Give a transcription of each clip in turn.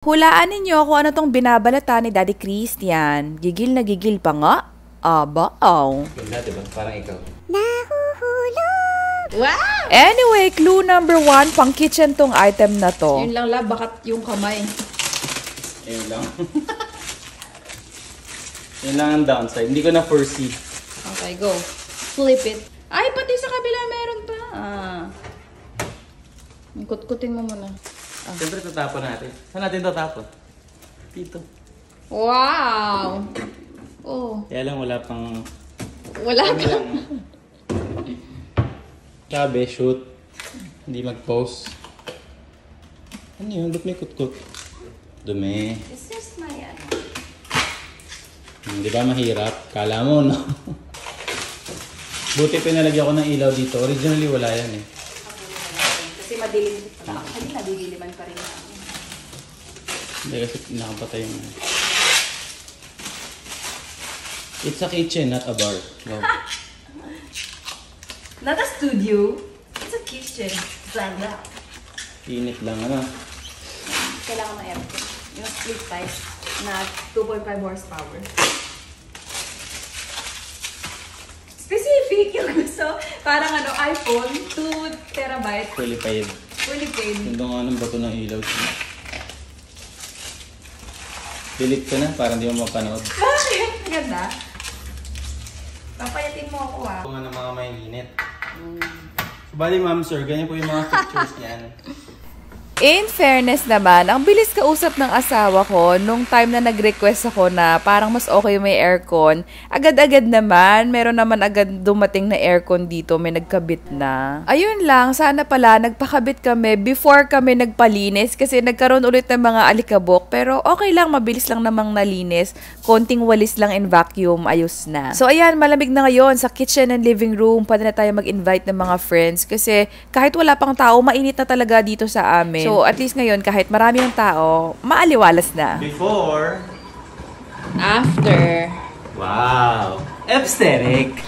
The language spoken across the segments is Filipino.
Hulaan ninyo kung ano tong binabalata ni Daddy Christian. Gigil na gigil pa nga. Aba, aw. Ganda, diba? Parang ikaw. Nahuhulog! Wow! Anyway, clue number 1, pang kitchen tong item na to. Yun lang la, bakat yung kamay. Ayun lang. Yun lang ang downside. Hindi ko na foresee. Okay, go. Flip it. Ay, pati sa kabila meron pa. Kut-kutin mo muna. Siyempre tatapon natin. Saan natin tatapon? Dito. Wow! Oh. Kaya lang wala pang... Wala pa. Sabi, shoot. Hindi mag-post. Ano yun? Ba't may kutkut? Dumi. It's just my Di ba mahirap? Kala mo, no? Buti pinalagyan ko ng ilaw dito. Originally, wala yan eh. Kasi madilim. Actually, nadidiliman pa rin ako. Hindi kasi nakapatay yung... It's a kitchen, not a bar. Wow. Not a studio. It's a kitchen. Zanda. Init lang, ano? Kailangan ng aircon. Yung split type na 2.5 horsepower. Specific yung gusto. Parang ano, iPhone, 2 terabyte. Fully paid. Fully paid. Ganda nga ng bato ng ilaw. Delete ko na, para hindi mo mapanood. Bakit? Ganda. Papayatin mo ako Ito nga ng mga mainit. Bali ma'am sir, ganyan po yung mga pictures niyan. In fairness naman, ang bilis kausap ng asawa ko nung time na nag-request ako na parang mas okay may aircon. Agad-agad naman, meron naman agad dumating na aircon dito, may nagkabit na. Ayun lang, sana pala nagpakabit kami before kami nagpalinis kasi nagkaroon ulit ng mga alikabok. Pero okay lang, mabilis lang namang nalinis. Konting walis lang in vacuum, ayos na. So ayan, malamig na ngayon sa kitchen and living room. Pwede na tayo mag-invite ng mga friends kasi kahit wala pang tao, mainit na talaga dito sa amin. So, at least ngayon, kahit marami yung tao, maaliwalas na. Before. After. Wow! Aesthetic!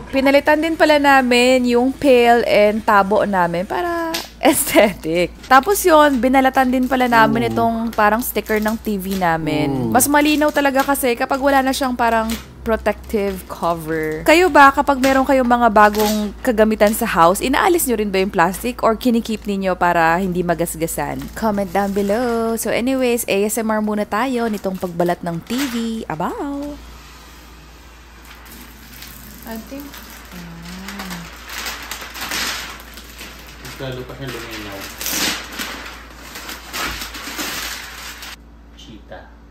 Pinalitan din pala namin yung pail and tabo namin para aesthetic. Tapos yun, binalatan din pala namin itong parang sticker ng TV namin. Mas malinaw talaga kasi kapag wala na siyang parang protective cover. Kayo ba, kapag meron kayong mga bagong kagamitan sa house, inaalis nyo rin ba yung plastic or kinikip ninyo para hindi magasgasan? Comment down below. So anyways, ASMR muna tayo nitong pagbalat ng TV. Abaw! I think... Lalo pa siya luminaw. Cheetah.